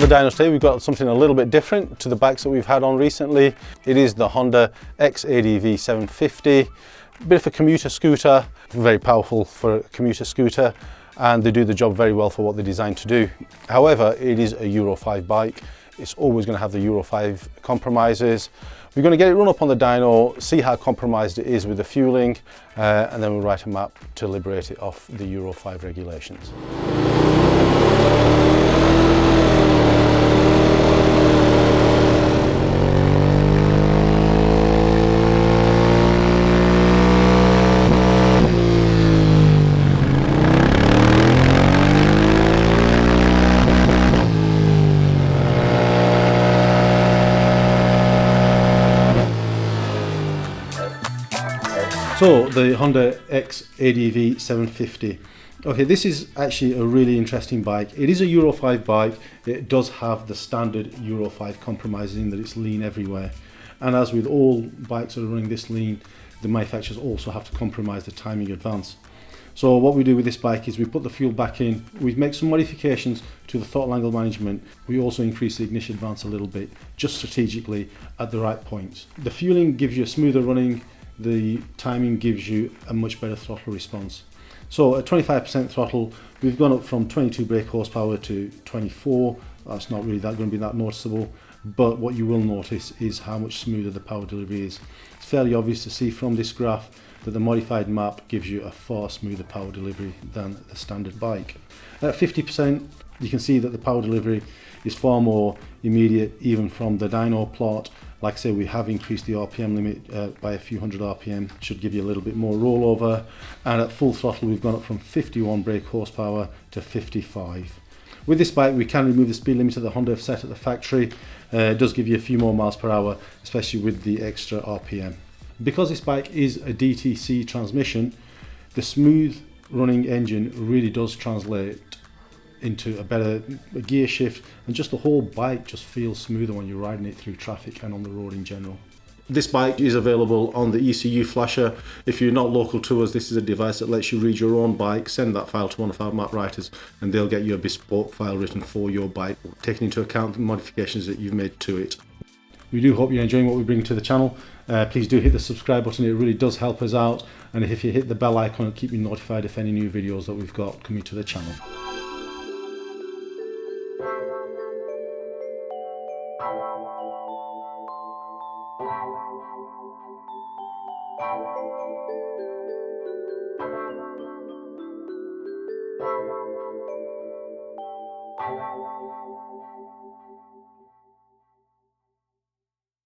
of the dynos today, we've got something a little bit different to the bikes that we've had on recently. It is the Honda X-ADV 750, a bit of a commuter scooter, very powerful for a commuter scooter, and they do the job very well for what they're designed to do. However, it is a Euro 5 bike. It's always going to have the Euro 5 compromises. We're going to get it run up on the dyno, see how compromised it is with the fueling, and then we'll write a map to liberate it off the Euro 5 regulations. So the Honda X-ADV 750. Okay, this is actually a really interesting bike. It is a Euro 5 bike. It does have the standard Euro 5 compromises in that it's lean everywhere. And as with all bikes that are running this lean, the manufacturers also have to compromise the timing advance. So what we do with this bike is we put the fuel back in, we make some modifications to the throttle angle management. We also increase the ignition advance a little bit, just strategically at the right points. The fueling gives you a smoother running. The timing gives you a much better throttle response. So at 25% throttle, we've gone up from 22 brake horsepower to 24. That's not really going to be that noticeable, but what you will notice is how much smoother the power delivery is. It's fairly obvious to see from this graph that the modified map gives you a far smoother power delivery than the standard bike. At 50%, you can see that the power delivery is far more immediate even from the dyno plot. Like I say, we have increased the RPM limit by a few hundred RPM, should give you a little bit more rollover. And at full throttle, we've gone up from 51 brake horsepower to 55. With this bike, we can remove the speed limiter that Honda have set at the factory. It does give you a few more miles per hour, especially with the extra RPM. Because this bike is a DTC transmission, the smooth running engine really does translate into a better gear shift, and just the whole bike just feels smoother when you're riding it through traffic and on the road in general. This bike is available on the ECU flasher. If you're not local to us, this is a device that lets you read your own bike, send that file to one of our map writers, and they'll get you a bespoke file written for your bike, taking into account the modifications that you've made to it. We do hope you're enjoying what we bring to the channel. Please do hit the subscribe button, it really does help us out, and if you hit the bell icon, it'll keep you notified if any new videos that we've got coming to the channel.